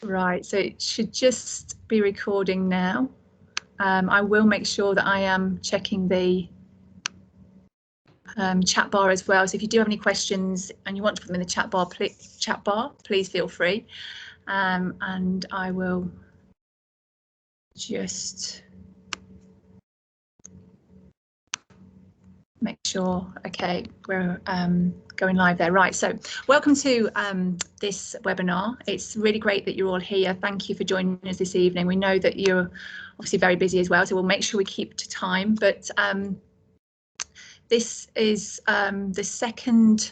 Right, so it should just be recording now. I will make sure that I am checking the chat bar as well. So if you do have any questions and you want to put them in the chat bar, please feel free. And I will just make sure, okay, we're going live there. Right, so welcome to this webinar. It's really great that you're all here. Thank you for joining us this evening. We know that you're obviously very busy as well, so we'll make sure we keep to time. But this is the second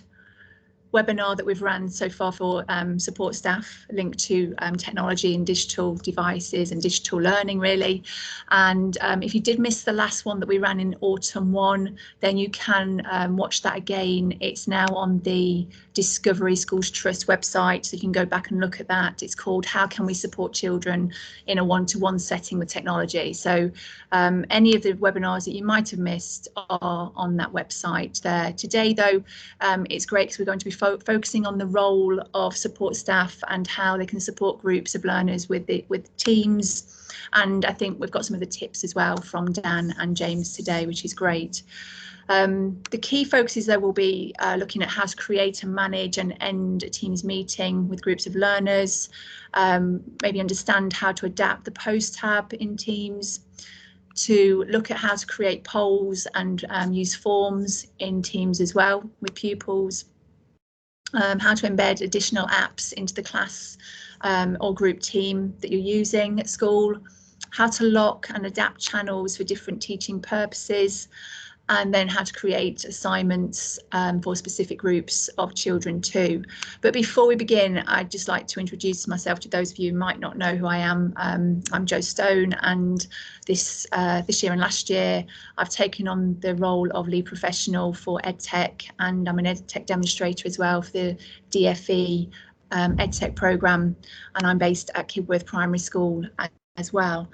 webinar that we've run so far for support staff linked to technology and digital devices and digital learning, really. And if you did miss the last one that we ran in autumn 1, then you can watch that again. It's now on the Discovery Schools Trust website, so you can go back and look at that. It's called How Can We Support Children in a One-to-One Setting with Technology. So any of the webinars that you might have missed are on that website there. Today, though, it's great because we're going to be focusing on the role of support staff and how they can support groups of learners with teams. And I think we've got some of the tips as well from Dan and James today, which is great. The key focuses there will be looking at how to create and manage and end a Teams meeting with groups of learners, maybe understand how to adapt the post tab in Teams, to look at how to create polls and use forms in Teams as well with pupils, how to embed additional apps into the class or group team that you're using at school, how to lock and adapt channels for different teaching purposes, and then how to create assignments for specific groups of children too. But before we begin, I'd just like to introduce myself to those of you who might not know who I am. I'm Jo Stone, and this year and last year I've taken on the role of lead professional for EdTech, and I'm an EdTech demonstrator as well for the DFE EdTech programme, and I'm based at Kibworth Primary School as well.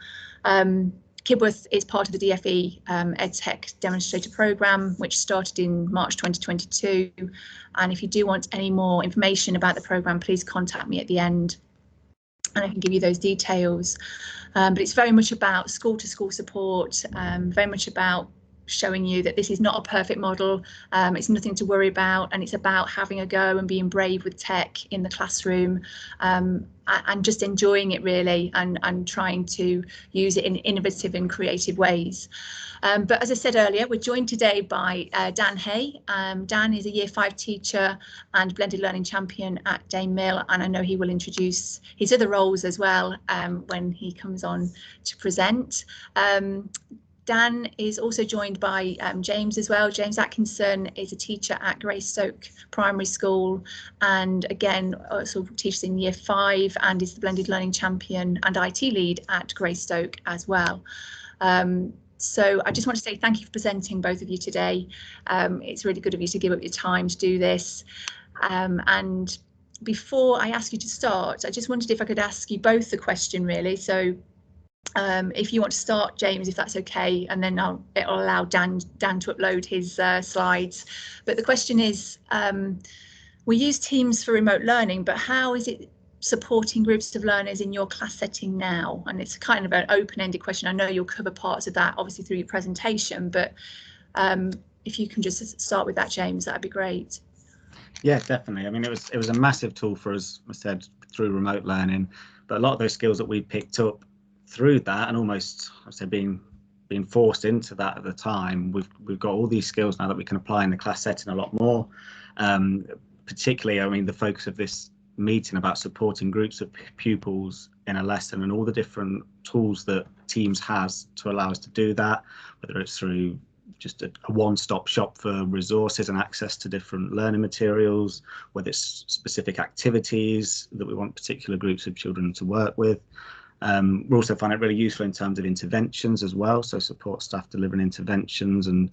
Kibworth is part of the DFE EdTech Demonstrator programme, which started in March 2022. And if you do want any more information about the programme, please contact me at the end and I can give you those details. But it's very much about school-to-school support, very much about showing you that this is not a perfect model, it's nothing to worry about, and it's about having a go and being brave with tech in the classroom, and just enjoying it really, and trying to use it in innovative and creative ways. But as I said earlier, we're joined today by Dan Hay. Dan is a Year 5 teacher and blended learning champion at Dame Mill, and I know he will introduce his other roles as well when he comes on to present. Dan is also joined by James as well. James Atkinson is a teacher at Greystoke Primary School, and again also teaches in Year 5 and is the blended learning champion and IT lead at Greystoke as well. So I just want to say thank you for presenting, both of you, today. It's really good of you to give up your time to do this. And before I ask you to start, I just wondered if I could ask you both the question really. So if you want to start, James, if that's okay, and then it'll allow Dan to upload his slides. But the question is, we use Teams for remote learning, but how is it supporting groups of learners in your class setting now? And it's kind of an open-ended question. I know you'll cover parts of that obviously through your presentation, but if you can just start with that, James, that'd be great. Yeah, definitely. I mean, it was a massive tool for us, I said, through remote learning, but a lot of those skills that we picked up through that, and almost, I say, being forced into that at the time, we've got all these skills now that we can apply in the class setting a lot more. Particularly, I mean, the focus of this meeting about supporting groups of pupils in a lesson, and all the different tools that Teams has to allow us to do that, whether it's through just a one-stop shop for resources and access to different learning materials, whether it's specific activities that we want particular groups of children to work with. We also find it really useful in terms of interventions as well, so support staff delivering interventions, and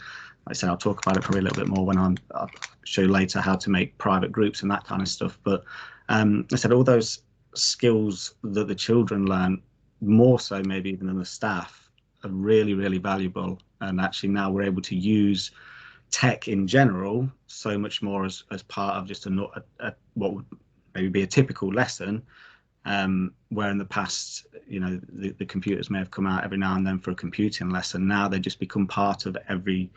like I said, I'll talk about it probably a little bit more when I'll show you later how to make private groups and that kind of stuff. But I said all those skills that the children learn, more so maybe even than the staff, are really, really valuable, and actually now we're able to use tech in general so much more as part of just what would maybe be a typical lesson. where in the past, you know, the computers may have come out every now and then for a computing lesson. Now they just become part of every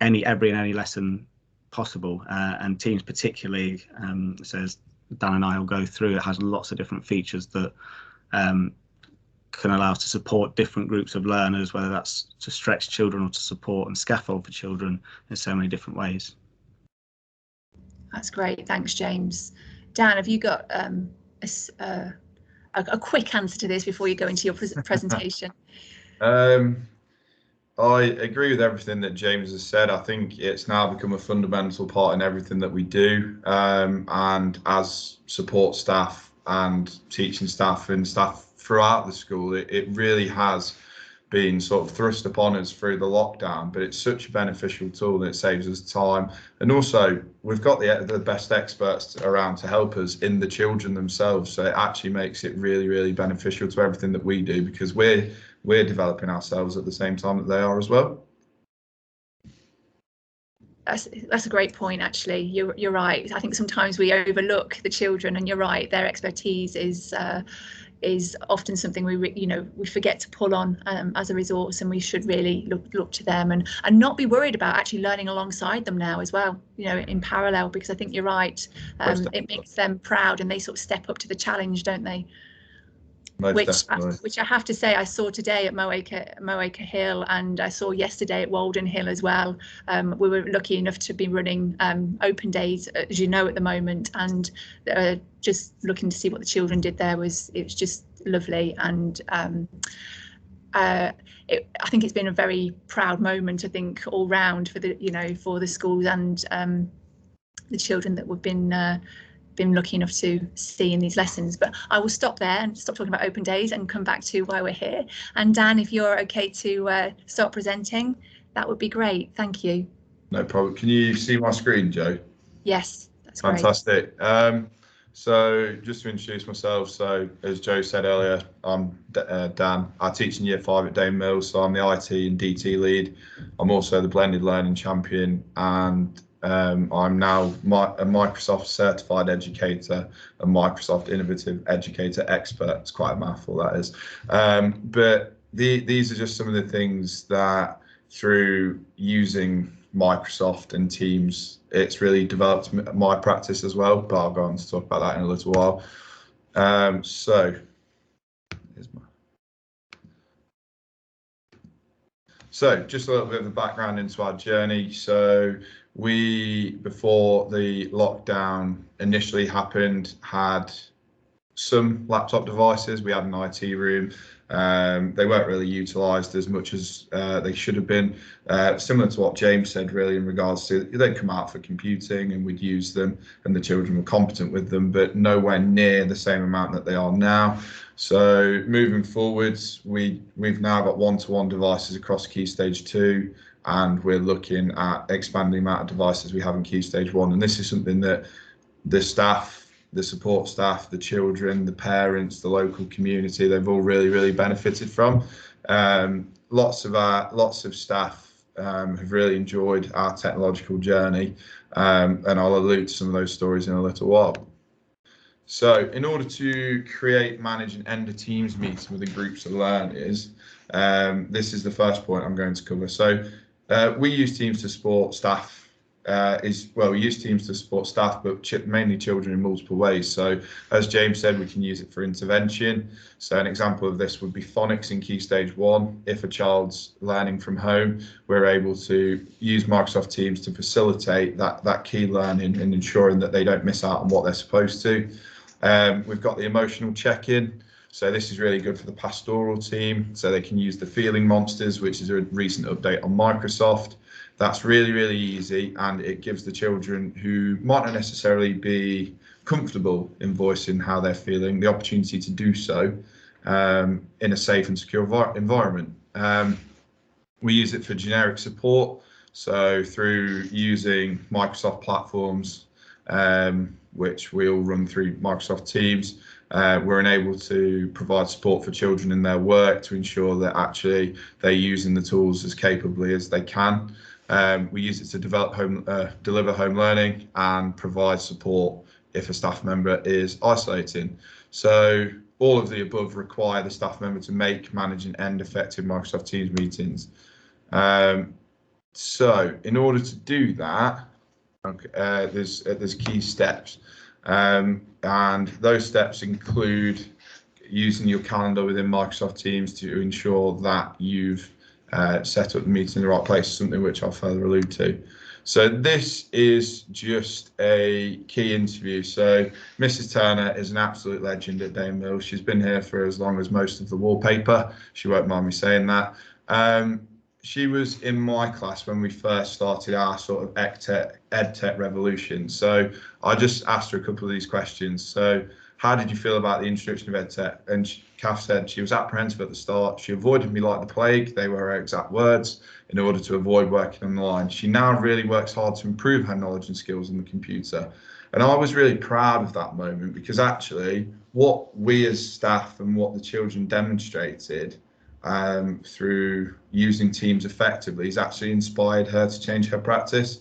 and any lesson possible. And Teams particularly, says Dan and I will go through, it has lots of different features that can allow us to support different groups of learners, whether that's to stretch children or to support and scaffold for children in so many different ways. That's great. Thanks, James. Dan, have you got a quick answer to this before you go into your presentation? I agree with everything that James has said. I think it's now become a fundamental part in everything that we do. And as support staff and teaching staff and staff throughout the school, it really has been sort of thrust upon us through the lockdown, but it's such a beneficial tool that it saves us time. And also we've got the best experts around to help us in the children themselves. So it actually makes it really, really beneficial to everything that we do, because we're developing ourselves at the same time that they are as well. That's a great point, actually. You're right. I think sometimes we overlook the children, and you're right, their expertise is often something we forget to pull on as a resource, and we should really look to them and not be worried about actually learning alongside them now as well, you know, in parallel, because I think you're right. It makes them proud and they sort of step up to the challenge, don't they? Which I have to say I saw today at Moacre Hill, and I saw yesterday at Walden Hill as well. We were lucky enough to be running open days, as you know, at the moment, and just looking to see what the children did there was just lovely. And I think it's been a very proud moment, I think, all round for the schools and the children that we've been lucky enough to see in these lessons. But I will stop there and stop talking about open days and come back to why we're here. And Dan, if you're okay to start presenting, that would be great. Thank you. No problem. Can you see my screen, Joe? Yes, that's fantastic. Great. So just to introduce myself, so as Joe said earlier, I'm Dan. I teach in Year 5 at Dame Mills, so I'm the IT and DT lead. I'm also the blended learning champion, and I'm now a Microsoft certified educator, a Microsoft innovative educator expert. It's quite a mouthful, that is. But these are just some of the things that through using Microsoft and Teams, it's really developed my practice as well, but I'll go on to talk about that in a little while. So just a little bit of the background into our journey. So we, before the lockdown initially happened, had some laptop devices. We had an IT room. They weren't really utilised as much as they should have been. Similar to what James said, really, in regards to they'd come out for computing and we'd use them, and the children were competent with them, but nowhere near the same amount that they are now. So moving forwards, we've now got one-to-one devices across Key Stage 2, and we're looking at expanding the amount of devices we have in Key Stage 1. And this is something that the staff, the support staff, the children, the parents, the local community, they've all really, really benefited from. Lots of staff have really enjoyed our technological journey, and I'll allude to some of those stories in a little while. So in order to create, manage and end a Teams meeting with the groups of learners, this is the first point I'm going to cover. So we use Teams to support staff. We use Teams to support staff, but mainly children in multiple ways. So as James said, we can use it for intervention. So an example of this would be phonics in Key Stage 1. If a child's learning from home, we're able to use Microsoft Teams to facilitate that key learning and ensuring that they don't miss out on what they're supposed to. We've got the emotional check-in. So this is really good for the pastoral team, so they can use the feeling monsters, which is a recent update on Microsoft. That's really, really easy, and it gives the children who might not necessarily be comfortable in voicing how they're feeling the opportunity to do so in a safe and secure environment. We use it for generic support, so through using Microsoft platforms, which we all run through Microsoft Teams, we're enabled to provide support for children in their work to ensure that actually they're using the tools as capably as they can. We use it to deliver home learning and provide support if a staff member is isolating. So all of the above require the staff member to make, manage and end effective Microsoft Teams meetings. So in order to do that, there's key steps, and those steps include using your calendar within Microsoft Teams to ensure that you've set up the meeting in the right place, something which I'll further allude to. So this is just a key interview. So Mrs. Turner is an absolute legend at Dame Mill. She's been here for as long as most of the wallpaper. She won't mind me saying that. She was in my class when we first started our sort of EdTech revolution. So I just asked her a couple of these questions. So how did you feel about the introduction of EdTech? And Kath said she was apprehensive at the start. She avoided me like the plague. They were her exact words, in order to avoid working on the line. She now really works hard to improve her knowledge and skills on the computer. And I was really proud of that moment, because actually what we as staff and what the children demonstrated through using Teams effectively has actually inspired her to change her practice.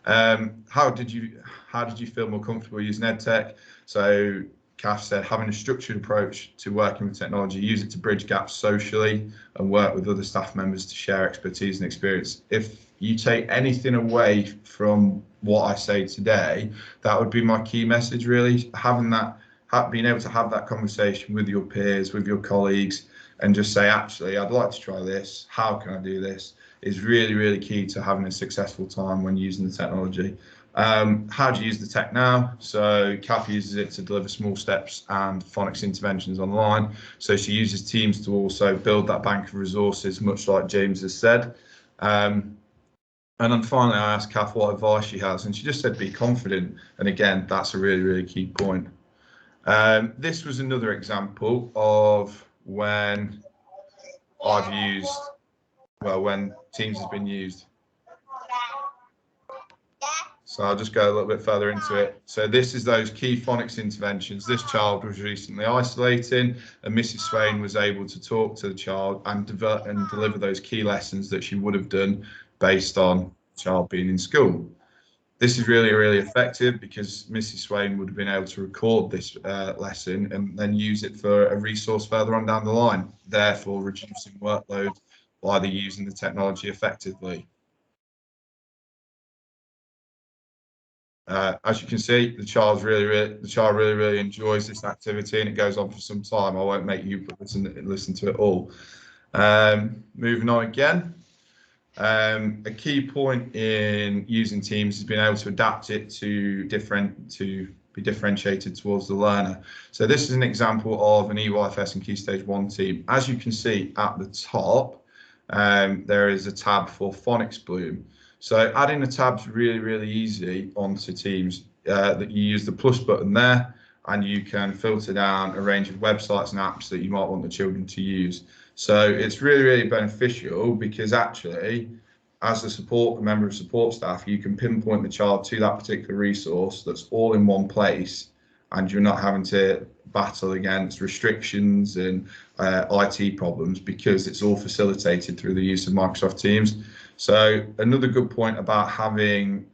How did you feel more comfortable using EdTech? So Kath said, having a structured approach to working with technology, use it to bridge gaps socially and work with other staff members to share expertise and experience. If you take anything away from what I say today, that would be my key message, really. Having that, being able to have that conversation with your peers, with your colleagues, and just say, actually, I'd like to try this. How can I do this? Is really, really key to having a successful time when using the technology. How do you use the tech now? So Kath uses it to deliver small steps and phonics interventions online. So she uses Teams to also build that bank of resources, much like James has said. And then finally, I asked Kath what advice she has, and she just said, be confident. And again, that's a really, really key point. This was another example of when I've used, well, when Teams has been used. So I'll just go a little bit further into it. So this is those key phonics interventions. This child was recently isolating, and Mrs. Swain was able to talk to the child and deliver those key lessons that she would have done based on the child being in school. This is really, really effective, because Mrs. Swain would have been able to record this lesson and then use it for a resource further on down the line, therefore reducing workload by using the technology effectively. As you can see, the child really enjoys this activity, and it goes on for some time. I won't make you listen to it all. Moving on again. A key point in using Teams is being able to adapt it to be differentiated towards the learner. So this is an example of an EYFS and Key Stage 1 team. As you can see at the top, there is a tab for Phonics Bloom. So adding a tab's really, really easy onto Teams. That you use the plus button there, and you can filter down a range of websites and apps that you might want the children to use. So it's really, really beneficial, because actually, as a member of support staff, you can pinpoint the child to that particular resource that's all in one place, and you're not having to battle against restrictions and IT problems, because it's all facilitated through the use of Microsoft Teams. So another good point about having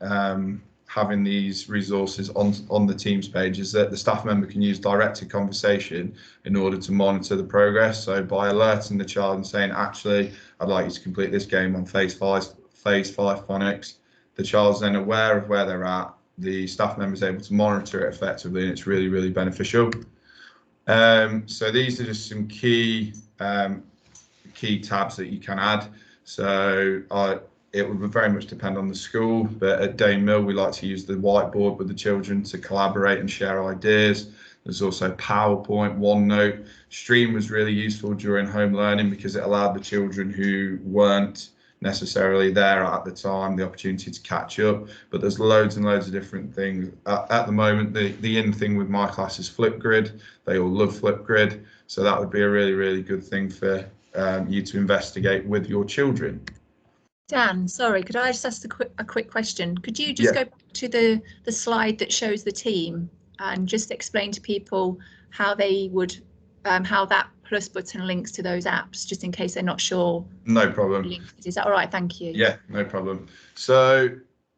these resources on the Teams page is that the staff member can use directed conversation in order to monitor the progress. So by alerting the child and saying, actually, I'd like you to complete this game on phase 5 phonics, the child's then aware of where they're at. The staff member is able to monitor it effectively, and it's really, really beneficial. So these are just some key tabs that you can add. So it would very much depend on the school, but at Dame Mill, we like to use the whiteboard with the children to collaborate and share ideas. There's also PowerPoint, OneNote. Stream was really useful during home learning, because it allowed the children who weren't necessarily there at the time the opportunity to catch up. But there's loads and loads of different things. At the moment, the in thing with my class is Flipgrid. They all love Flipgrid. So that would be a really, really good thing for you to investigate with your children. Dan, sorry, could I just ask a quick question? Could you just go back to the slide that shows the team and just explain to people how they would, how that plus button links to those apps, just in case they're not sure? No problem. Is that all right? Thank you. Yeah, no problem. So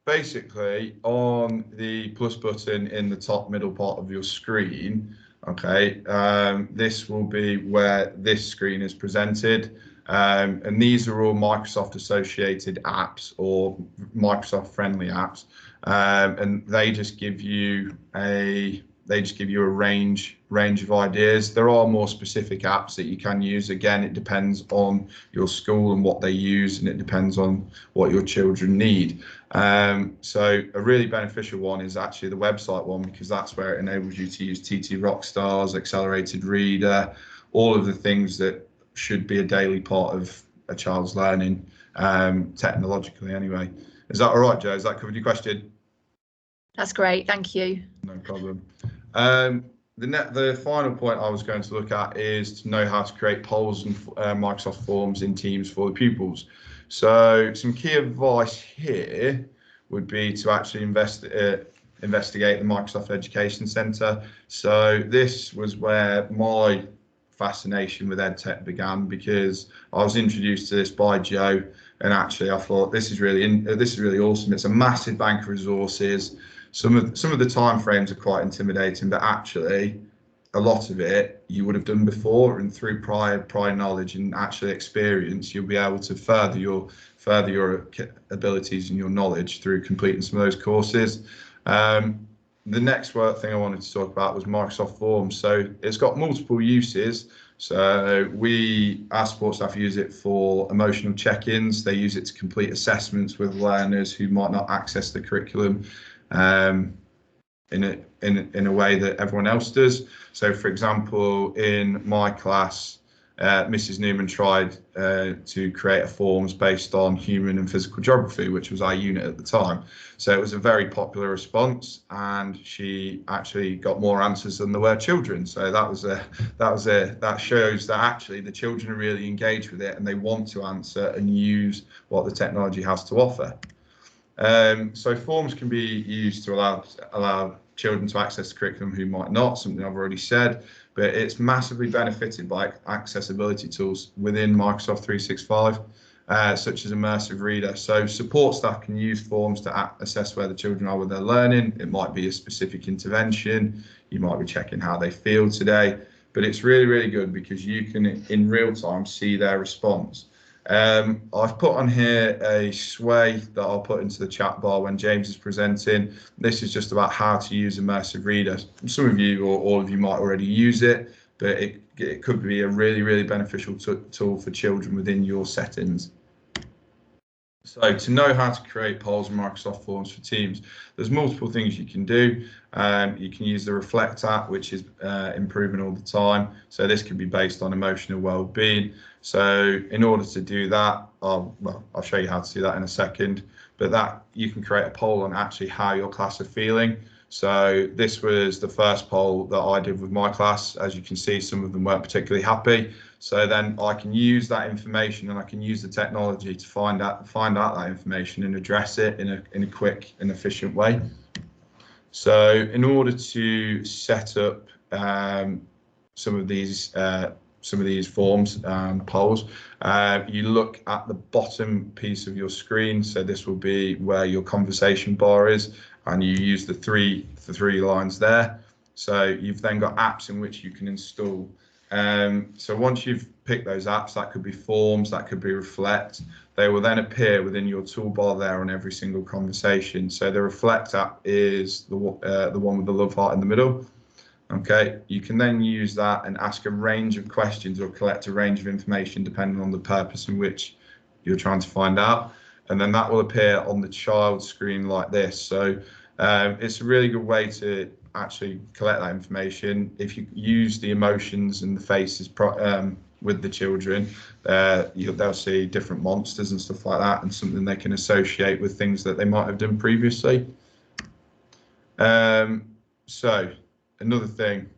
basically on the plus button in the top middle part of your screen, okay, this will be where this screen is presented. And these are all Microsoft associated apps or Microsoft friendly apps. And they just give you a range of ideas. There are more specific apps that you can use. Again, it depends on your school and what they use, and it depends on what your children need. So a really beneficial one is actually the website one, because that's where it enables you to use TT Rockstars, Accelerated Reader, all of the things that should be a daily part of a child's learning, technologically anyway. Is that all right, Joe? Has that covered your question? That's great, thank you. No problem. The final point I was going to look at is to know how to create polls and Microsoft Forms in Teams for the pupils. So some key advice here would be to actually investigate the Microsoft Education Centre. So this was where my fascination with EdTech began, because I was introduced to this by Joe, and actually I thought this is really awesome. It's a massive bank of resources. Some of the timeframes are quite intimidating, but actually a lot of it you would have done before, and through prior knowledge and actually experience, you'll be able to further your abilities and your knowledge through completing some of those courses. The next thing I wanted to talk about was Microsoft Forms. So it's got multiple uses. So our support staff use it for emotional check-ins. They use it to complete assessments with learners who might not access the curriculum in a way that everyone else does. So, for example, in my class, Mrs. Newman tried to create a forms based on human and physical geography, which was our unit at the time. So it was a very popular response, and she actually got more answers than there were children. So that shows that actually the children are really engaged with it, and they want to answer and use what the technology has to offer. So forms can be used to allow children to access the curriculum who might not, something I've already said, but it's massively benefited by accessibility tools within Microsoft 365, such as Immersive Reader. So support staff can use forms to assess where the children are with their learning. It might be a specific intervention. You might be checking how they feel today, but it's really, really good because you can in real time see their response. I've put on here a sway that I'll put into the chat bar when James is presenting. This is just about how to use Immersive Reader. Some of you or all of you might already use it, but it could be a really, really beneficial tool for children within your settings. So to know how to create polls and Microsoft Forms for Teams, there's multiple things you can do. You can use the Reflect app, which is improving all the time. So this can be based on emotional well-being. So in order to do that, I'll show you how to do that in a second, but that you can create a poll on actually how your class are feeling. So this was the first poll that I did with my class. As you can see, some of them weren't particularly happy. So then I can use that information, and I can use the technology to find out that information and address it in a quick and efficient way. So in order to set up some of these forms and polls, you look at the bottom piece of your screen. So this will be where your conversation bar is, and you use the three lines there. So you've then got apps in which you can install. So once you've picked those apps, that could be Forms, that could be Reflect, they will then appear within your toolbar there on every single conversation. So the Reflect app is the one with the love heart in the middle. Okay, you can then use that and ask a range of questions or collect a range of information depending on the purpose in which you're trying to find out. And then that will appear on the child screen like this. So it's a really good way to actually collect that information. If you use the emotions and the faces with the children, they'll see different monsters and stuff like that, and something they can associate with things that they might have done previously. So another thing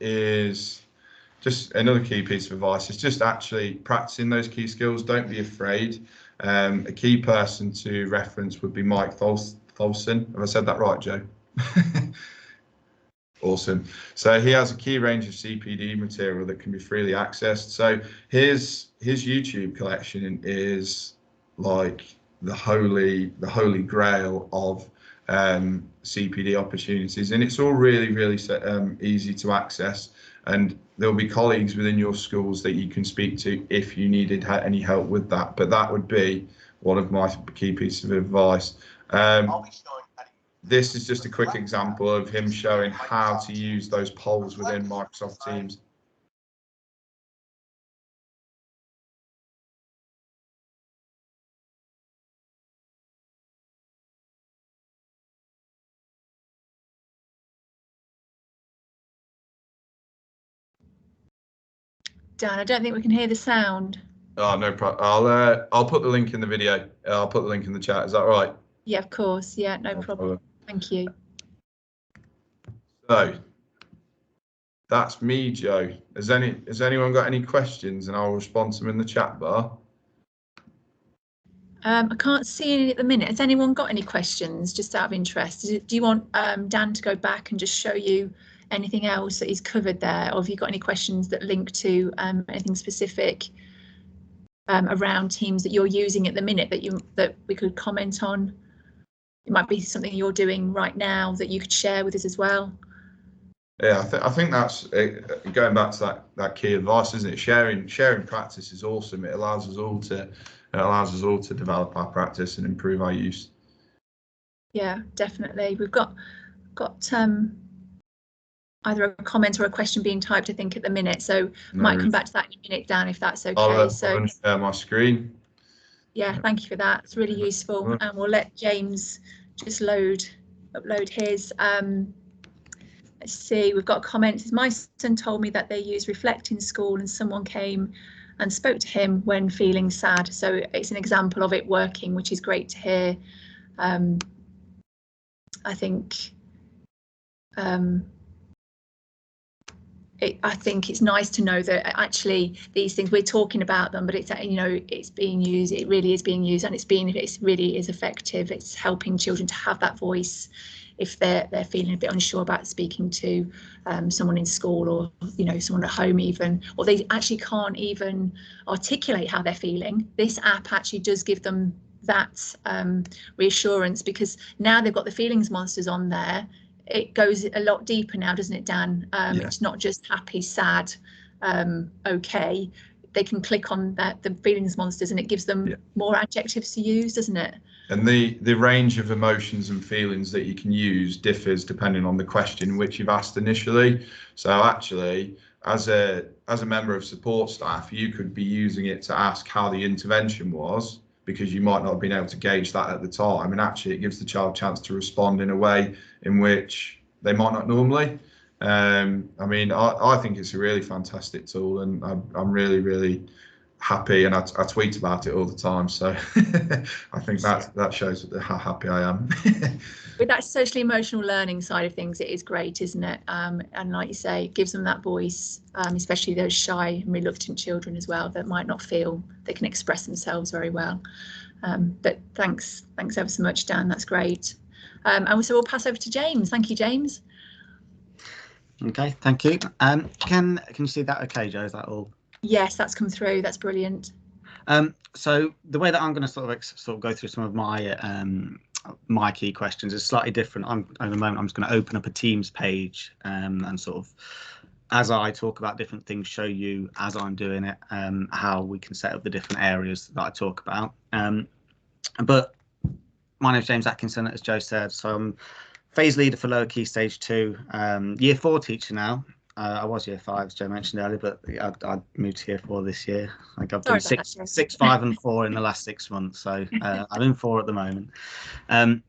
is just another key piece of advice is just actually practicing those key skills. Don't be afraid. A key person to reference would be Mike Tholson. Have I said that right, Joe? Awesome. So he has a key range of CPD material that can be freely accessed. So his YouTube collection is like the holy grail of CPD opportunities, and it's all really easy to access. And there'll be colleagues within your schools that you can speak to if you needed any help with that. But that would be one of my key pieces of advice. This is just a quick example of him showing how to use those polls within Microsoft Teams. Dan, I don't think we can hear the sound. Oh, no problem. I'll put the link in the video. I'll put the link in the chat. Is that right? Yeah, of course. Yeah, no problem. Thank you. So that's me, Joe. Has anyone got any questions? And I'll respond to them in the chat bar. I can't see any at the minute. Has anyone got any questions, just out of interest? Do you want Dan to go back and just show you anything else that he's covered there, or have you got any questions that link to anything specific around Teams that you're using at the minute that we could comment on? It might be something you're doing right now that you could share with us as well. Yeah, I think that's it, going back to that key advice, isn't it? Sharing practice is awesome. It allows us all to develop our practice and improve our use. Yeah, definitely. We've got either a comment or a question being typed, I think, at the minute. So might come back to that in a minute, Dan, if that's okay. I'll share my screen. Yeah, thank you for that. It's really useful. And we'll let James just upload his. Let's see, we've got comments. My son told me that they use Reflect in school and someone came and spoke to him when feeling sad. So it's an example of it working, which is great to hear. I think I think it's nice to know that actually these things, we're talking about them, but it's, you know, it's being used. It really is being used, and it really is effective. It's helping children to have that voice if they're feeling a bit unsure about speaking to someone in school, or, you know, someone at home even, or they actually can't even articulate how they're feeling. This app actually does give them that reassurance, because now they've got the feelings monsters on there. It goes a lot deeper now, doesn't it, Dan? Yeah. It's not just happy, sad, okay. They can click on the feelings monsters, and it gives them more adjectives to use, doesn't it? And the range of emotions and feelings that you can use differs depending on the question which you've asked initially. So actually, as a member of support staff, you could be using it to ask how the intervention was, because you might not have been able to gauge that at the time, and actually it gives the child a chance to respond in a way in which they might not normally. I mean, I think it's a really fantastic tool, and I'm really happy, and I tweet about it all the time, so I think that shows how happy I am. With that socially emotional learning side of things, it is great, isn't it? And like you say, it gives them that voice, especially those shy and reluctant children as well, that might not feel they can express themselves very well. But thanks ever so much, Dan. That's great. And so we'll pass over to James. Thank you, James. Okay, thank you. Can you see that okay, Joe? Is that all? Yes, that's come through. That's brilliant. So the way that I'm going to sort of go through some of my key questions is slightly different. At the moment, I'm just going to open up a Teams page and sort of, as I talk about different things, show you as I'm doing it how we can set up the different areas that I talk about. But my name is James Atkinson, as Joe said. So I'm phase leader for Lower Key Stage 2, Year 4 teacher now. I was Year 5, as Joe mentioned earlier, but I moved to Year 4 this year. I think I've done 6, 5 and 4 in the last 6 months, so I'm in 4 at the moment. And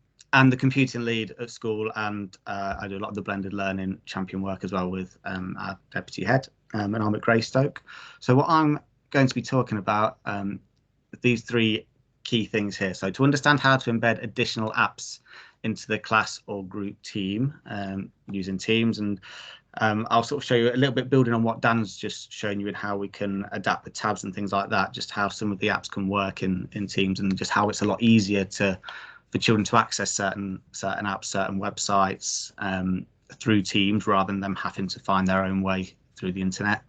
the computing lead at school, and I do a lot of the blended learning champion work as well with our deputy head, and I'm at Greystoke. So what I'm going to be talking about, these 3 key things here. So to understand how to embed additional apps into the class or group team using Teams, and I'll sort of show you a little bit building on what Dan's just shown you, and how we can adapt the tabs and things like that, just how some of the apps can work in Teams, and just how it's a lot easier for children to access certain apps, certain websites through Teams, rather than them having to find their own way through the internet.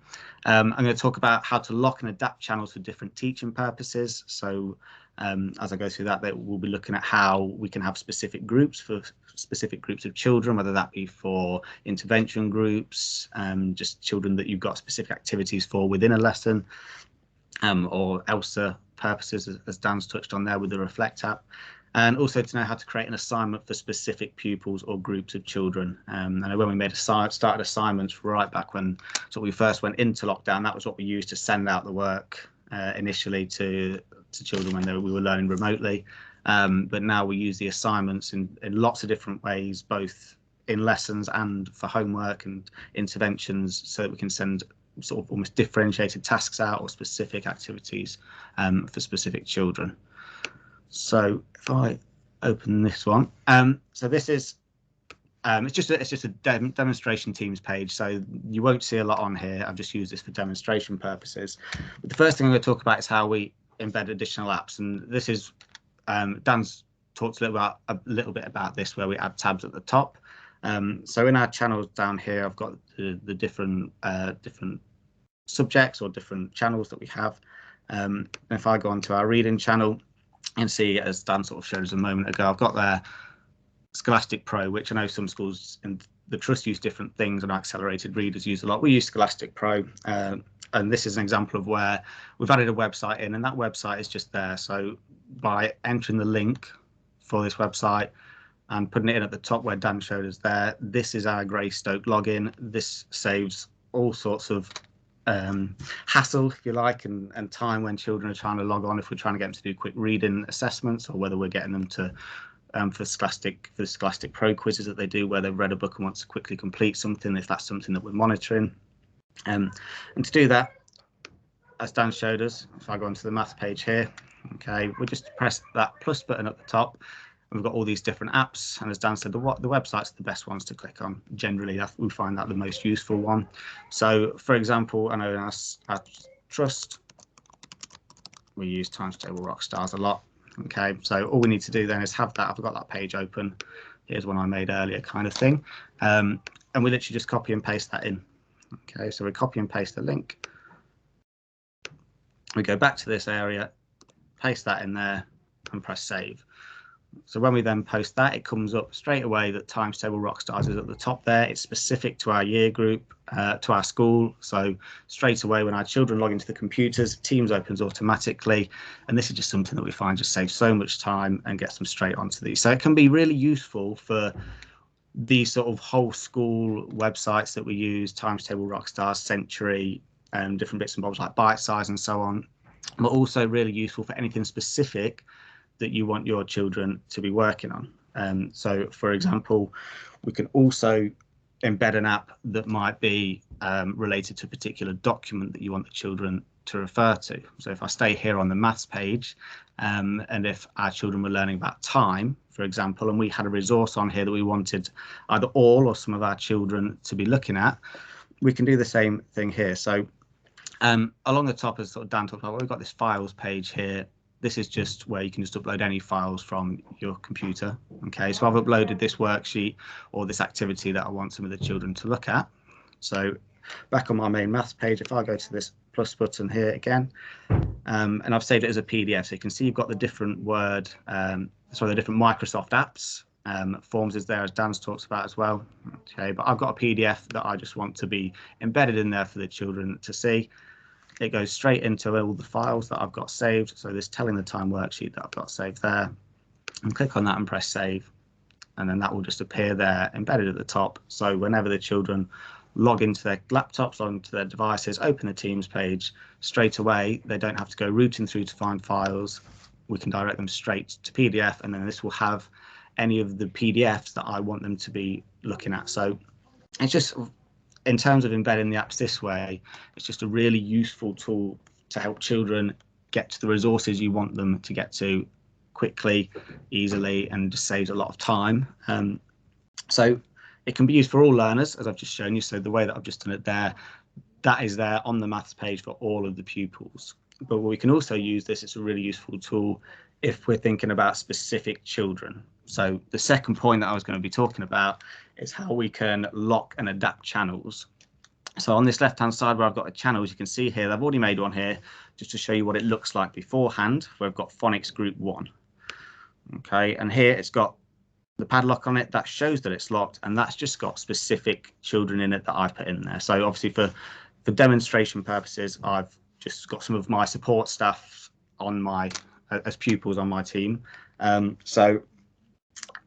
I'm going to talk about how to lock and adapt channels for different teaching purposes. So As I go through that, we'll be looking at how we can have specific groups for specific groups of children, whether that be for intervention groups, just children that you've got specific activities for within a lesson, or ELSA purposes, as Dan's touched on there with the Reflect app. And also to know how to create an assignment for specific pupils or groups of children. And when we started assignments right back when we first went into lockdown, that was what we used to send out the work initially to children when we were learning remotely. But now we use the assignments in lots of different ways, both in lessons and for homework and interventions, so that we can send sort of almost differentiated tasks out or specific activities for specific children. So if I open this one, so this is it's just a demonstration Teams page, so you won't see a lot on here. I've just used this for demonstration purposes. But the first thing I'm going to talk about is how we embed additional apps, and this is Dan's talked a little bit about this, where we add tabs at the top. So in our channels down here, I've got the different subjects or different channels that we have. And if I go onto our reading channel and see, as Dan sort of showed us a moment ago, I've got there Scholastic Pro, which I know some schools in the trust use different things, and our accelerated readers use a lot. We use Scholastic Pro, and this is an example of where we've added a website in, and that website is just there. So by entering the link for this website and putting it in at the top where Dan showed us there, this is our Greystoke login. This saves all sorts of hassle, if you like, and time when children are trying to log on, if we're trying to get them to do quick reading assessments, or whether we're getting them to for the Scholastic Pro quizzes that they do, where they've read a book and want to quickly complete something, if that's something that we're monitoring. And to do that, as Dan showed us, if I go onto the math page here, okay, we'll just press that plus button at the top. We've got all these different apps, and as Dan said, the websites are the best ones to click on. Generally, we find that the most useful one. So, for example, I know in our trust, we use Times Table Rockstars a lot. Okay, so all we need to do then is have that. I've got that page open. Here's one I made earlier, kind of thing, and we literally just copy and paste that in. Okay, so we copy and paste the link. We go back to this area, paste that in there, and press save. So when we then post that, it comes up straight away that Times Table Rockstars is at the top there. It's specific to our year group, to our school. So straight away when our children log into the computers, Teams opens automatically. And this is just something that we find just saves so much time and gets them straight onto these. So it can be really useful for these sort of whole school websites that we use, Times Table Rockstars, Century, and different bits and bobs like Bite Size and so on, but also really useful for anything specific that you want your children to be working on. So, for example, we can also embed an app that might be related to a particular document that you want the children to refer to. So if I stay here on the maths page, and if our children were learning about time, for example, and we had a resource on here that we wanted either all or some of our children to be looking at, we can do the same thing here. So along the top, as sort of Dan talked about, we've got this files page here. This is just where you can just upload any files from your computer. Okay, so I've uploaded this worksheet or this activity that I want some of the children to look at. So back on my main maths page, if I go to this plus button here again, and I've saved it as a PDF, so you can see you've got the different the different Microsoft apps. Forms is there, as Dan's talks about as well. Okay, but I've got a PDF that I just want to be embedded in there for the children to see. It goes straight into all the files that I've got saved. So this telling the time worksheet that I've got saved there, and click on that and press save. And then that will just appear there embedded at the top. So whenever the children log into their laptops, log into their devices, open the Teams page, straight away, they don't have to go rooting through to find files. We can direct them straight to PDF, and then this will have any of the PDFs that I want them to be looking at. So it's just, in terms of embedding the apps this way, it's just a really useful tool to help children get to the resources you want them to get to quickly, easily, and just saves a lot of time. So it can be used for all learners, as I've just shown you. So the way that I've just done it there, that is there on the maths page for all of the pupils. But we can also use this, it's a really useful tool if we're thinking about specific children. So the second point that I was going to be talking about is how we can lock and adapt channels. So on this left hand side where I've got the channels, you can see here I've already made one here just to show you what it looks like beforehand, where I've got phonics group 1. Okay, and here it's got the padlock on it that shows that it's locked, and that's just got specific children in it that I've put in there. So obviously for demonstration purposes, I've just got some of my support staff on my as pupils on my team. So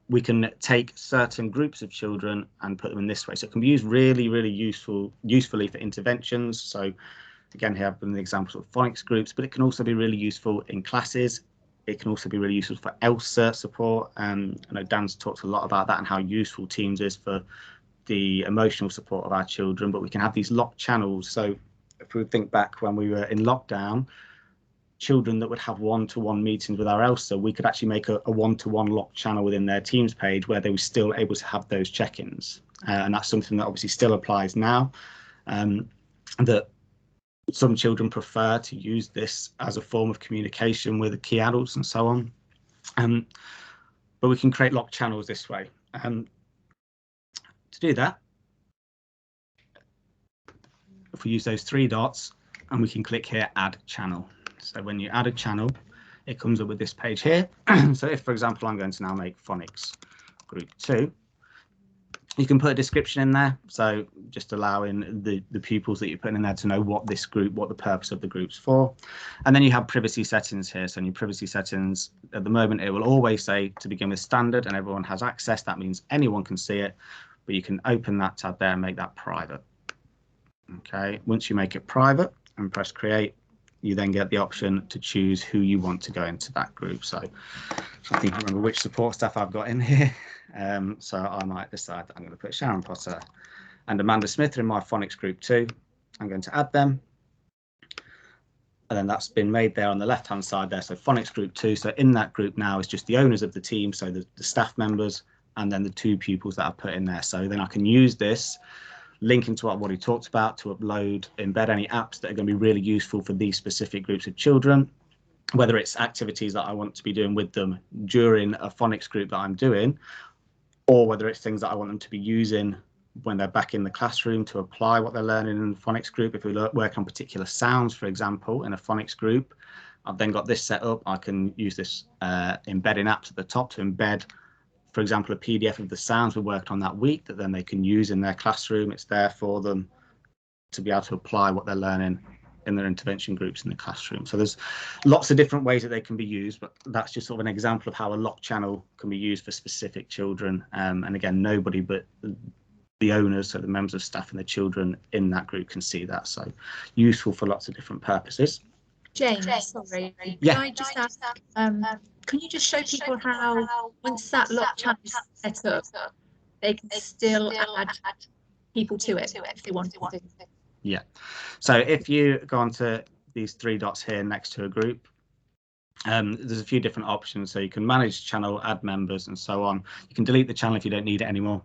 we can take certain groups of children and put them in this way. So it can be used really, really usefully for interventions. So again, here I've done the examples of phonics groups, but it can also be really useful in classes. It can also be really useful for ELSA support. I know Dan's talked a lot about that and how useful Teams is for the emotional support of our children, but we can have these locked channels. So if we think back when we were in lockdown, children that would have one-to-one meetings with our ELSA, we could actually make a one-to-one locked channel within their Teams page where they were still able to have those check-ins. And that's something that obviously still applies now, that some children prefer to use this as a form of communication with the key adults and so on. But we can create locked channels this way. To do that, if we use those 3 dots and we can click here, add channel. So when you add a channel, it comes up with this page here. So if, for example, I'm going to now make phonics group 2, you can put a description in there. So just allowing the pupils that you're putting in there to know what this group, what the purpose of the group's for. And then you have privacy settings here. So in your privacy settings, at the moment, it will always say to begin with standard and everyone has access. That means anyone can see it, but you can open that tab there and make that private. Okay, once you make it private and press create, you then get the option to choose who you want to go into that group. So I think I remember which support staff I've got in here. So I might decide that I'm going to put Sharon Potter and Amanda Smith in my phonics group 2. I'm going to add them. And then that's been made there on the left hand side there. So phonics group 2. So in that group now is just the owners of the team. So the staff members and then the 2 pupils that I've put in there. So then I can use this link into what he talked about to upload, embed any apps that are going to be really useful for these specific groups of children, whether it's activities that I want to be doing with them during a phonics group that I'm doing, or whether it's things that I want them to be using when they're back in the classroom to apply what they're learning in the phonics group. If we work on particular sounds, for example, in a phonics group, I've then got this set up. I can use this embedding apps at the top to embed, for example, a PDF of the sounds we worked on that week that then they can use in their classroom. It's there for them to be able to apply what they're learning in their intervention groups in the classroom. So there's lots of different ways that they can be used, but that's just sort of an example of how a locked channel can be used for specific children. And again, nobody but the owners, so the members of staff and the children in that group can see that. So useful for lots of different purposes. James, sorry, yeah. can I just ask, can you just show people how, once that lock channel is set up, they can still add people to it if they want to? Yeah, so if you go onto these 3 dots here next to a group, there's a few different options. So you can manage channel, add members and so on. You can delete the channel if you don't need it anymore.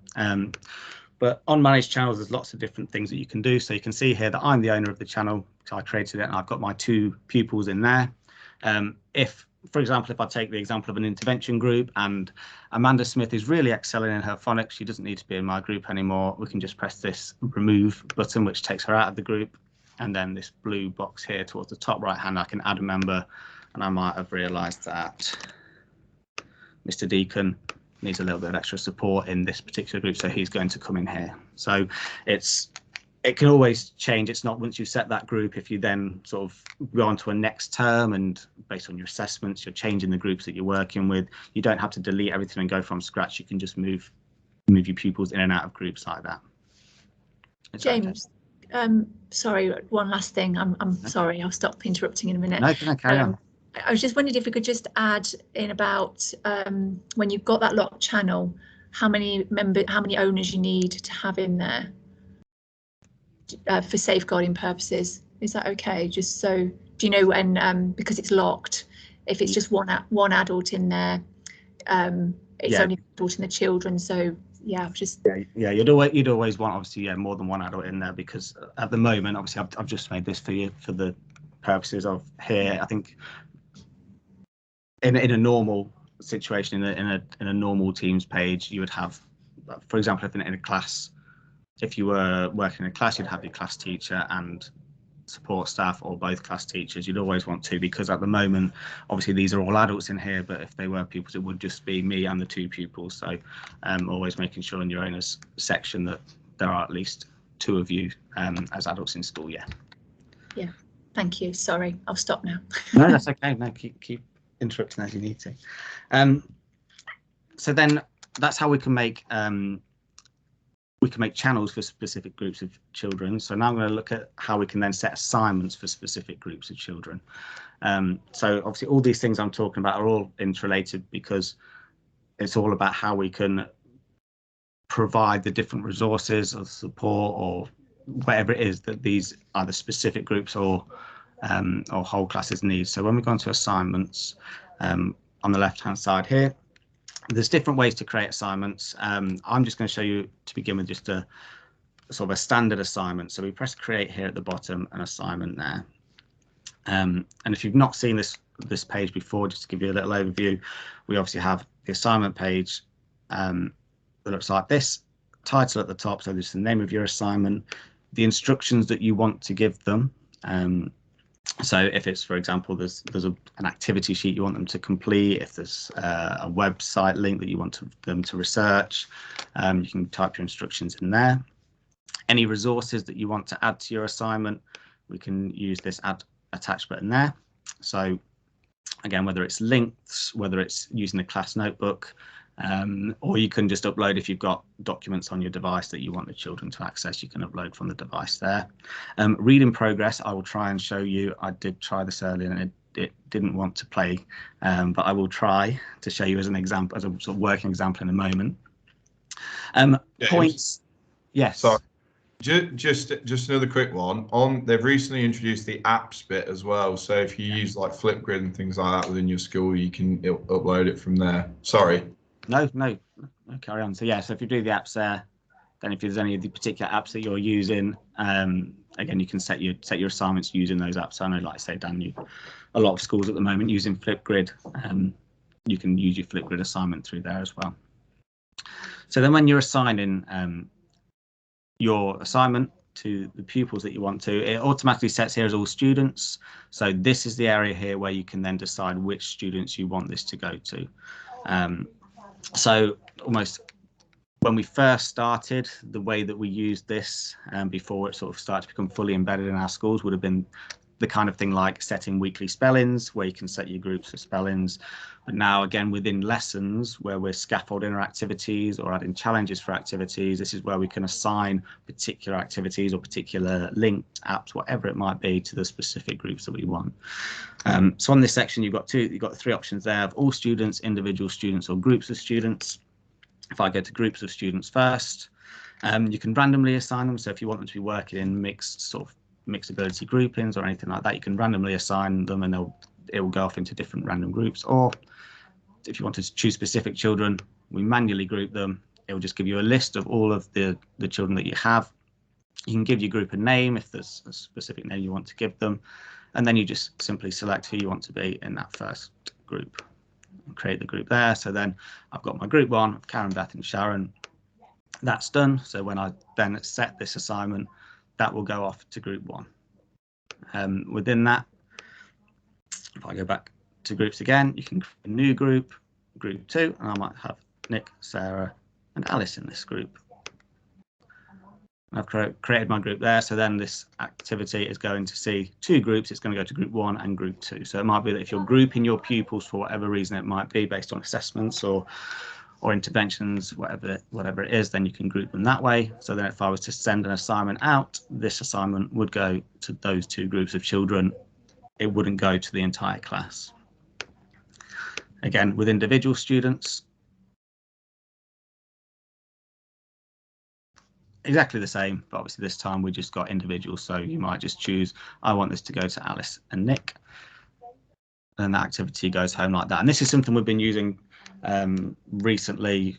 But on managed channels, there's lots of different things that you can do. So you can see here that I'm the owner of the channel, so I created it and I've got my 2 pupils in there. If, for example, if I take the example of an intervention group and Amanda Smith is really excelling in her phonics, she doesn't need to be in my group anymore. We can just press this remove button, which takes her out of the group. And then this blue box here towards the top right hand, I can add a member. And I might have realized that Mr. Deacon needs a little bit of extra support in this particular group, so he's going to come in here. So it can always change. It's not once you set that group, if you then sort of go on to a next term and based on your assessments, you're changing the groups that you're working with. You don't have to delete everything and go from scratch. You can just move your pupils in and out of groups like that. James, sorry, one last thing. I'm sorry, I'll stop interrupting in a minute. No, carry on. I was just wondering if we could just add in about when you've got that locked channel, how many owners you need to have in there for safeguarding purposes. Is that okay? Just so, do you know when, because it's locked, if it's just one adult in there, it's only adult in the children. So yeah, just you'd always want obviously more than one adult in there, because at the moment obviously I've just made this for you for the purposes of here. I think in a normal situation, in a normal Teams page, you would have, for example, if in a class if you were working in a class, you'd have your class teacher and support staff, or both class teachers. You'd always want to, because at the moment, obviously these are all adults in here, but if they were pupils, it would just be me and the 2 pupils. So always making sure in your owners section that there are at least 2 of you as adults in school. Yeah. Thank you. Sorry, I'll stop now. No, that's okay. No, keep interrupting as you need to. So then that's how we can make channels for specific groups of children. So now I'm going to look at how we can then set assignments for specific groups of children. So obviously all these things I'm talking about are all interrelated, because it's all about how we can provide the different resources or support or whatever it is that these either specific groups or whole classes need. So when we go into assignments, on the left hand side here, there's different ways to create assignments. I'm just going to show you to begin with just a sort of a standard assignment. So we press create here at the bottom, an assignment there. And if you've not seen this page before, just to give you a little overview, we obviously have the assignment page that looks like this, title at the top, so this is the name of your assignment, the instructions that you want to give them. So if it's, for example, there's an activity sheet you want them to complete, if there's a website link that you want them to research, you can type your instructions in there. Any resources that you want to add to your assignment, we can use this add attach button there. So again, whether it's links, whether it's using the class notebook, or you can just upload if you've got documents on your device that you want the children to access, you can upload from the device there. Read in progress, I will try and show you. I did try this earlier and it didn't want to play, but I will try to show you as an example, as a sort of working example in a moment. Points, yes. Sorry. Just another quick one. They've recently introduced the apps bit as well. So if you use like Flipgrid and things like that within your school, you can upload it from there. Sorry. No, carry on. So yeah, so if you do the apps there, then if there's any of the particular apps that you're using, again, you can set your assignments using those apps. So I know, like I say, Dan, a lot of schools at the moment using Flipgrid. You can use your Flipgrid assignment through there as well. So then when you're assigning your assignment to the pupils that you want to, it automatically sets here as all students. So this is the area here where you can then decide which students you want this to go to. So almost when we first started, the way that we used this before it sort of started to become fully embedded in our schools would have been the kind of thing like setting weekly spellings, where you can set your groups of spellings. But now, again, within lessons where we're scaffolding our activities or adding challenges for activities, this is where we can assign particular activities or particular linked apps, whatever it might be, to the specific groups that we want. So on this section, you've got 3 options there of all students, individual students, or groups of students. If I go to groups of students first, you can randomly assign them. So if you want them to be working in mixed ability groupings or anything like that, you can randomly assign them and it will go off into different random groups. Or if you want to choose specific children, we manually group them. It will just give you a list of all of the children that you have. You can give your group a name if there's a specific name you want to give them, and then you just simply select who you want to be in that first group and create the group there. So then I've got my group 1 of Karen, Beth and Sharon. That's done. So when I then set this assignment, that will go off to group 1. Within that, if I go back to groups again, you can create a new group, group 2, and I might have Nick, Sarah and Alice in this group. I've created my group there, so then this activity is going to see 2 groups. It's going to go to group 1 and group 2. So it might be that if you're grouping your pupils for whatever reason it might be, based on assessments or interventions, whatever it is, then you can group them that way. So then if I was to send an assignment out, this assignment would go to those 2 groups of children. It wouldn't go to the entire class. Again, with individual students, exactly the same, but obviously this time we just got individuals. So you might just choose, I want this to go to Alice and Nick. And that activity goes home like that. And this is something we've been using recently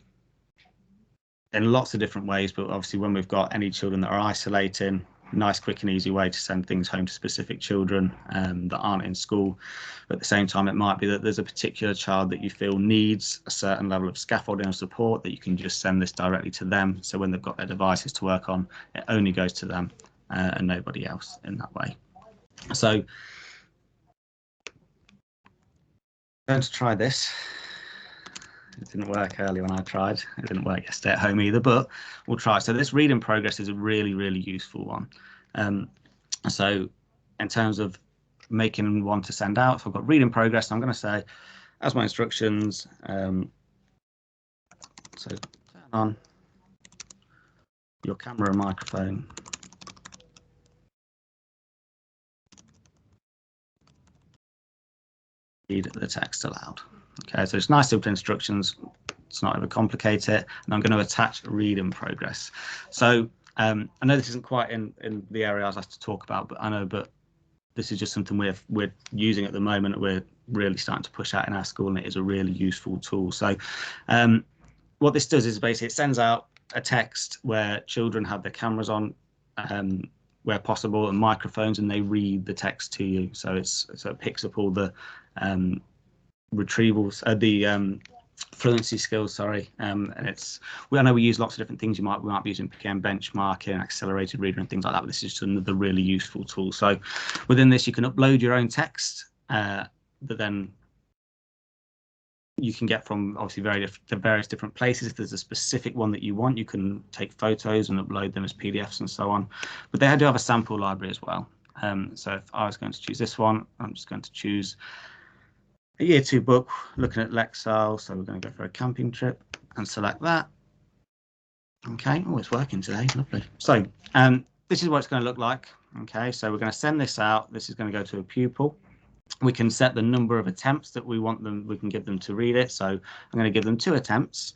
in lots of different ways, but obviously when we've got any children that are isolating, nice, quick and easy way to send things home to specific children that aren't in school. But at the same time, it might be that there's a particular child that you feel needs a certain level of scaffolding and support, that you can just send this directly to them. So when they've got their devices to work on, it only goes to them and nobody else in that way. So I'm going to try this. It didn't work earlier when I tried. It didn't work yesterday at home either, but we'll try. So this read in progress is a really, really useful one. So in terms of making one to send out, so I've got read in progress. I'm going to say, as my instructions, so turn on your camera and microphone. Read the text aloud. Okay, so it's nice simple instructions. It's not overcomplicate it, and I'm going to attach read in progress. So I know this isn't quite in the area I was asked to talk about, but this is just something we're using at the moment. We're really starting to push out in our school, and it is a really useful tool. So what this does is basically it sends out a text where children have their cameras on where possible and microphones, and they read the text to you. So it picks up all the retrievals, the fluency skills, sorry, and I know we use lots of different things. We might be using PM benchmarking, accelerated reader and things like that, but this is just another really useful tool. So within this you can upload your own text that then you can get from obviously various different places. If there's a specific one that you want, you can take photos and upload them as PDFs and so on, but they do have a sample library as well. So if I was going to choose this one, I'm just going to choose a year 2 book looking at Lexile. So we're going to go for a camping trip and select that. Okay, oh, it's working today, lovely. So this is what it's going to look like. Okay, so we're going to send this out. This is going to go to a pupil. We can set the number of attempts that we want them, we can give them to read it. So I'm going to give them 2 attempts.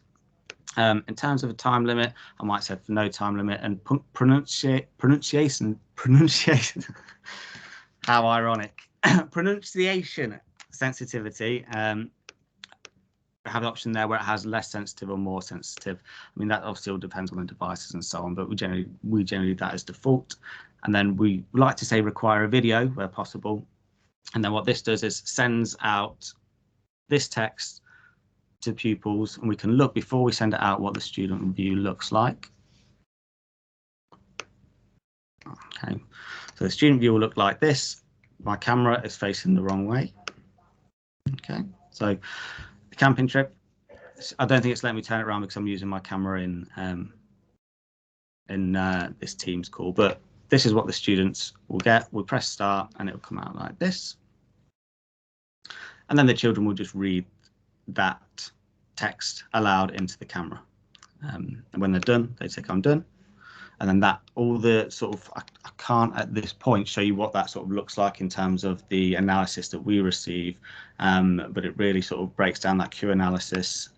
In terms of a time limit, I might set for no time limit, and pronunciation, how ironic, pronunciation sensitivity. We have an option there where it has less sensitive or more sensitive. I mean, that obviously all depends on the devices and so on, but we generally do that as default. And then we like to say require a video where possible. And then what this does is sends out this text to pupils, and we can look before we send it out what the student view looks like. Okay, so the student view will look like this. My camera is facing the wrong way. Okay, so the camping trip, I don't think it's letting me turn it around because I'm using my camera in this Teams call, but this is what the students will get. We'll press start and it will come out like this. And then the children will just read that text aloud into the camera. And when they're done, they tick I'm done. And then that all the sort of, I can't at this point show you what that sort of looks like in terms of the analysis that we receive, but it really sort of breaks down that Q analysis.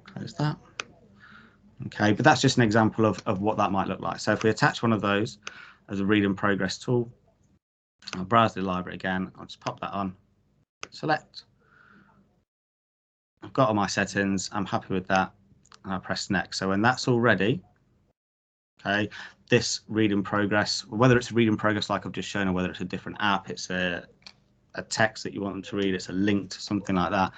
Close that. Okay, but that's just an example of what that might look like. So if we attach one of those as a read in progress tool, I'll browse the library again. I'll just pop that on, select. I've got all my settings. I'm happy with that. And I press next. So when that's all ready, okay, this read in progress, whether it's a read in progress like I've just shown, or whether it's a different app, it's a text that you want them to read, it's a link to something like that.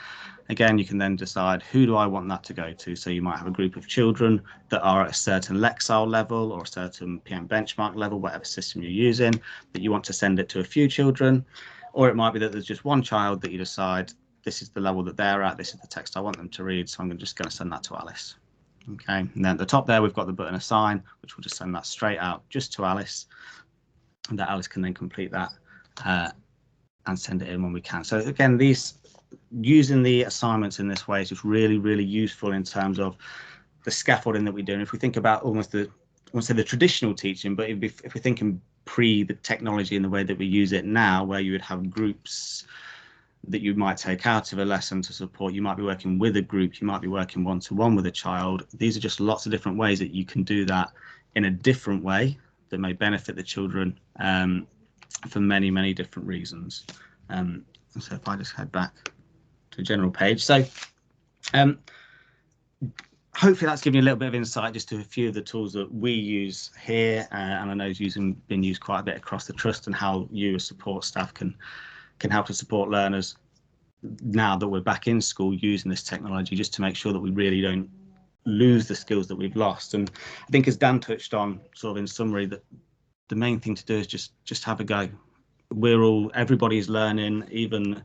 Again, you can then decide who do I want that to go to. So you might have a group of children that are at a certain Lexile level or a certain PM benchmark level, whatever system you're using, that you want to send it to a few children. Or it might be that there's just one child that you decide this is the level that they're at, this is the text I want them to read, so I'm just going to send that to Alice. Okay, and then at the top there we've got the button assign, which will just send that straight out just to Alice, and that Alice can then complete that and send it in when we can. So again, using the assignments in this way is just really, really useful in terms of the scaffolding that we do. And if we think about almost I won't say the traditional teaching, but if we're thinking pre the technology and the way that we use it now, where you would have groups that you might take out of a lesson to support, you might be working with a group, you might be working one-to-one with a child. These are just lots of different ways that you can do that in a different way that may benefit the children for many, many different reasons. So if I just head back to the general page. So hopefully that's given you a little bit of insight just to a few of the tools that we use here, and I know it's been used quite a bit across the trust, and how you as support staff can help to support learners now that we're back in school using this technology, just to make sure that we really don't lose the skills that we've lost. And I think, as Dan touched on, sort of in summary, that the main thing to do is just have a go. Everybody's learning, even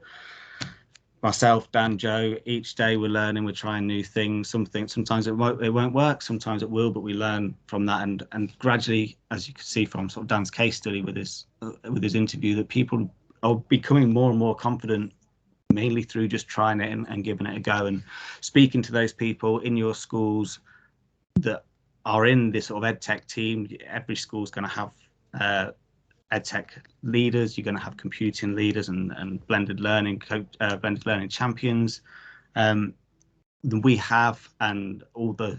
myself, Dan, Joe. Each day we're learning, we're trying new things. Sometimes it won't work, sometimes it will, but we learn from that, and gradually, as you can see from sort of Dan's case study with his interview, that people are becoming more and more confident, mainly through just trying it and giving it a go, and speaking to those people in your schools that are in this sort of EdTech team. Every school is going to have EdTech leaders. You're going to have computing leaders and blended learning champions. We have, and all the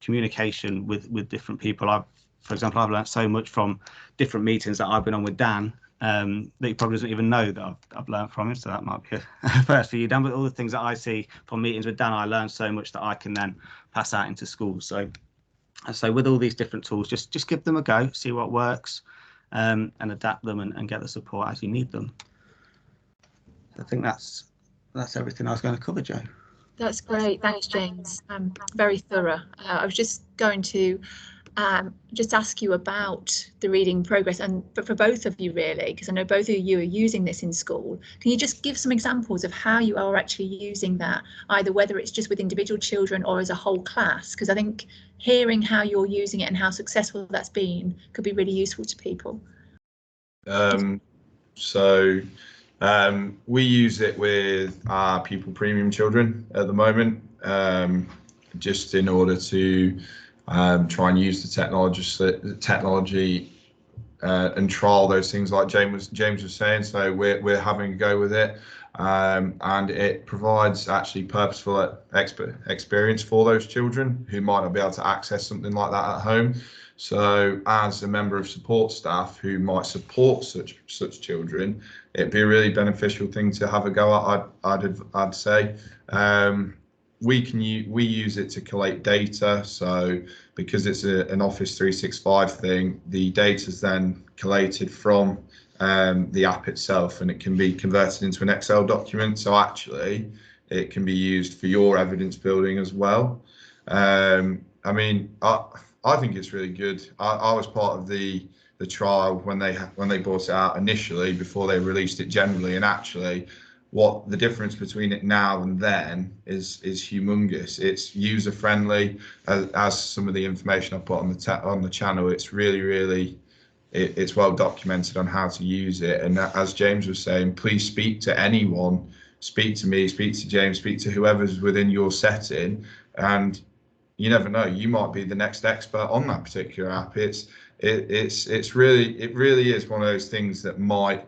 communication with different people. For example, I've learned so much from different meetings that I've been on with Dan, that he probably doesn't even know that I've learned from him. So that might be a first for you, Dan. But all the things that I see from meetings with Dan, I learned so much that I can then pass out into schools. So with all these different tools, just give them a go, see what works, and adapt them and get the support as you need them. I think that's everything I was going to cover, Joe. That's great. Thanks, James. Very thorough. I was just going to just ask you about the reading progress, but for both of you really, because I know both of you are using this in school. Can you just give some examples of how you are actually using that, either whether it's just with individual children or as a whole class? Because I think hearing how you're using it and how successful that's been could be really useful to people. We use it with our pupil premium children at the moment, just in order to try and use the technology and trial those things like James was saying. So we're having a go with it, and it provides actually purposeful experience for those children who might not be able to access something like that at home. So as a member of support staff who might support such children, it'd be a really beneficial thing to have a go at. I'd say. We use it to collate data. So because it's an Office 365 thing, the data is then collated from the app itself, and it can be converted into an Excel document. So actually, it can be used for your evidence building as well. I think it's really good. I was part of the trial when they brought it out initially, before they released it generally, and actually what the difference between it now and then is humongous. It's user friendly, as some of the information I put on the channel. It's really it's well documented on how to use it. And as James was saying, please speak to anyone, speak to me, speak to James, speak to whoever's within your setting, and you never know, you might be the next expert on that particular app. It really is one of those things that might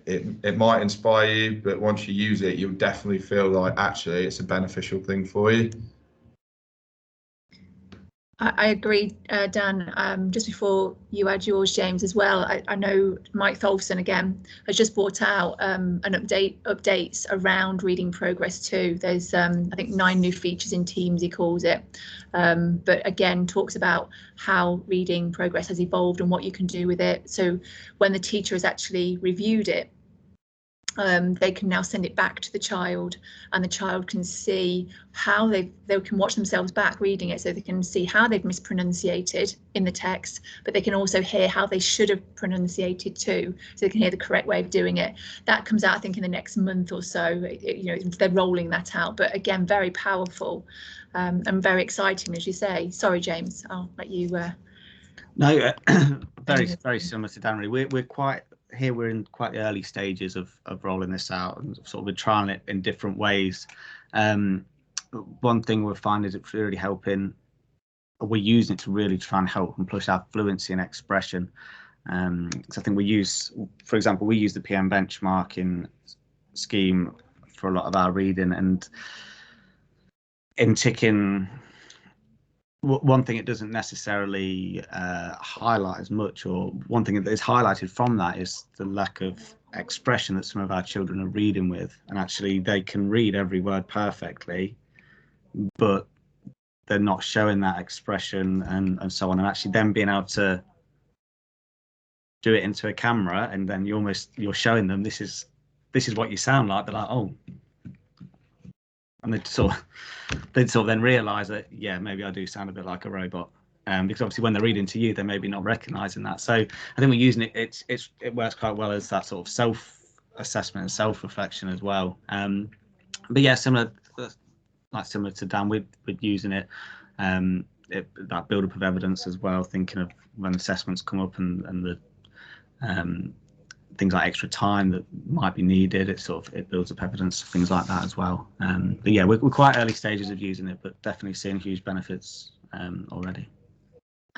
inspire you, but once you use it, you'll definitely feel like actually it's a beneficial thing for you. I agree, Dan. Just before you add yours, James, as well, I know Mike Tholfsen again has just brought out an updates around reading progress too. There's I think 9 new features in Teams, he calls it, but again talks about how reading progress has evolved and what you can do with it. So when the teacher has actually reviewed it, they can now send it back to the child, and the child can see how they can watch themselves back reading it, so they can see how they've mispronunciated in the text, but they can also hear how they should have pronunciated too, so they can hear the correct way of doing it. That comes out, I think, in the next month or so. They're rolling that out, but again, very powerful and very exciting, as you say. Sorry, James, I'll let you. No, very similar to Dan. We're in quite the early stages of rolling this out, and sort of we're trying it in different ways. One thing we're finding is it's really helping. We're using it to really try and help and push our fluency and expression. So I think we use the PM benchmarking scheme for a lot of our reading, and in ticking. One thing it doesn't necessarily highlight as much, or one thing that is highlighted from that, is the lack of expression that some of our children are reading with. And actually they can read every word perfectly, but they're not showing that expression and so on, and actually then being able to do it into a camera, and then you're showing them this is what you sound like. They're like, oh, and they sort of then realise that, yeah, maybe I do sound a bit like a robot. Because obviously when they're reading to you, they're maybe not recognising that. So I think we're using it. It works quite well as that sort of self-assessment and self-reflection as well. But yeah, similar to Dan, we're using it. That build-up of evidence as well, thinking of when assessments come up and the things like extra time that might be needed. It builds up evidence, things like that as well. But yeah, we're quite early stages of using it, but definitely seeing huge benefits already.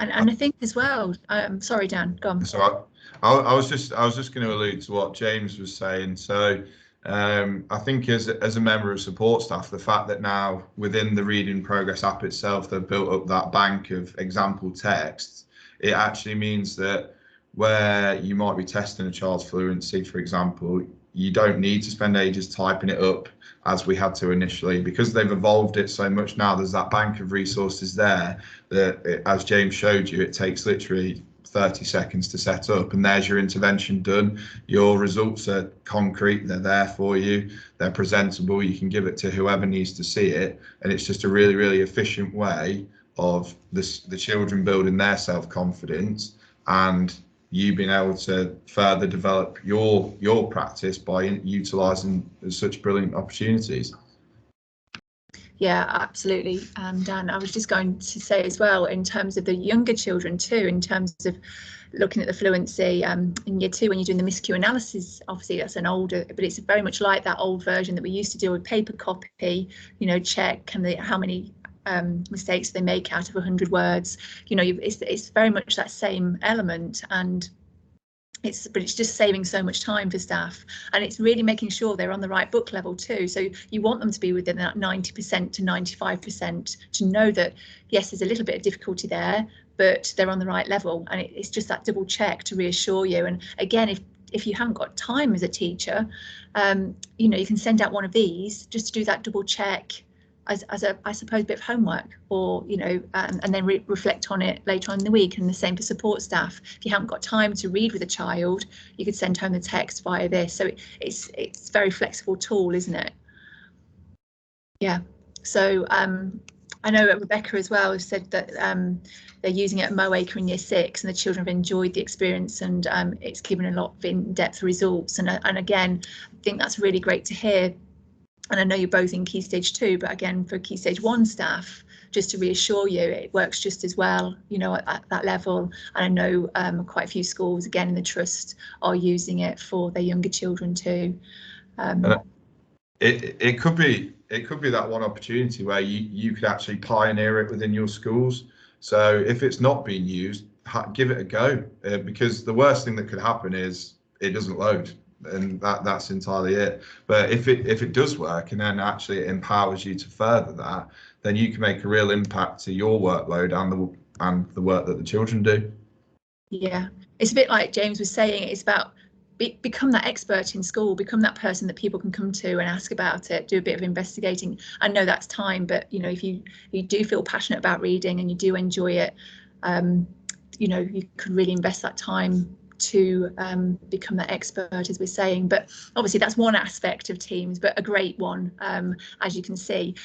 And I think as well, sorry, Dan, go on. So I was just going to allude to what James was saying. So I think as a member of support staff, the fact that now within the Reading Progress app itself, they've built up that bank of example texts, it actually means that where you might be testing a child's fluency, for example, you don't need to spend ages typing it up as we had to initially, because they've evolved it so much now. There's that bank of resources there that, as James showed you, it takes literally 30 seconds to set up, and there's your intervention done. Your results are concrete, they're there for you, they're presentable, you can give it to whoever needs to see it, and it's just a really, really efficient way of the children building their self-confidence, and you being able to further develop your practice by utilising such brilliant opportunities. Yeah, absolutely. Dan, I was just going to say as well, in terms of the younger children too, in terms of looking at the fluency in year 2, when you're doing the miscue analysis, obviously that's an older, but it's very much like that old version that we used to deal with, paper copy, check how many mistakes they make out of 100 words. It's very much that same element, and it's just saving so much time for staff, and it's really making sure they're on the right book level too. So you want them to be within that 90% to 95%, to know that yes, there's a little bit of difficulty there, but they're on the right level, and it's just that double check to reassure you. And again, if you haven't got time as a teacher, you can send out one of these just to do that double check as a, I suppose, bit of homework, or and then reflect on it later on in the week. And the same for support staff. If you haven't got time to read with a child, you could send home the text via this. So it's a very flexible tool, isn't it? Yeah. So I know Rebecca as well has said that they're using it at Moacre in year 6, and the children have enjoyed the experience, and it's given a lot of in-depth results. And again, I think that's really great to hear. And I know you're both in Key Stage 2, but again, for Key Stage 1 staff, just to reassure you, it works just as well, at that level. And I know quite a few schools, again, in the trust are using it for their younger children too. It could be that one opportunity where you could actually pioneer it within your schools. So if it's not being used, give it a go, because the worst thing that could happen is it doesn't load. And that's entirely it. But if it does work, and then actually it empowers you to further that, then you can make a real impact to your workload and the work that the children do. Yeah, it's a bit like James was saying. It's about become that expert in school, become that person that people can come to and ask about it, do a bit of investigating. I know that's time, but if you do feel passionate about reading and you do enjoy it, you could really invest that time to become that expert, as we're saying. But obviously that's one aspect of Teams, but a great one, as you can see.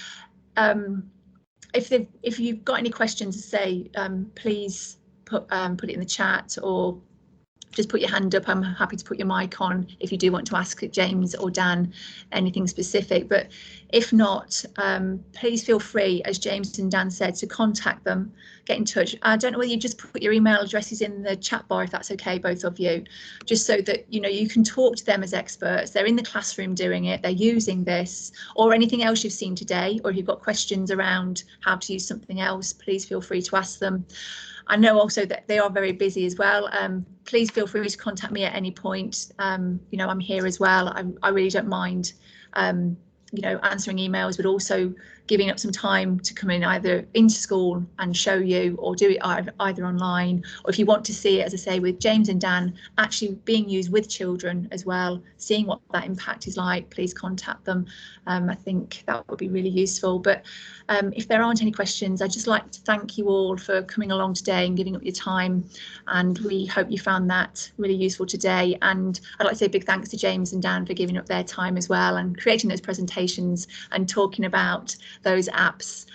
If you've got any questions to say, please put it in the chat, or just put your hand up. I'm happy to put your mic on if you do want to ask James or Dan anything specific. But if not, please feel free, as James and Dan said, to contact them, get in touch. I don't know whether you just put your email addresses in the chat bar, if that's okay, both of you, just so that you can talk to them as experts. They're in the classroom doing it, they're using this, or anything else you've seen today, or if you've got questions around how to use something else, please feel free to ask them. I know also that they are very busy as well. Please feel free to contact me at any point. I'm here as well. I really don't mind, answering emails, but also giving up some time to come in either into school and show you, or do it either online, or if you want to see it, as I say, with James and Dan, actually being used with children as well, seeing what that impact is like, please contact them. I think that would be really useful. But if there aren't any questions, I'd just like to thank you all for coming along today and giving up your time, and we hope you found that really useful today. And I'd like to say a big thanks to James and Dan for giving up their time as well and creating those presentations and talking about those apps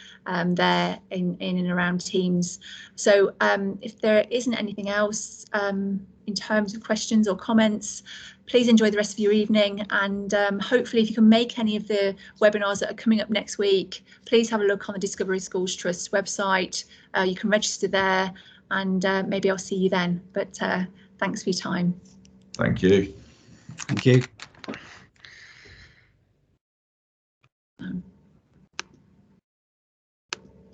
there in and around Teams. So if there isn't anything else in terms of questions or comments, please enjoy the rest of your evening, and hopefully if you can make any of the webinars that are coming up next week, please have a look on the Discovery Schools Trust website. You can register there, and maybe I'll see you then. But thanks for your time. Thank you. Thank you.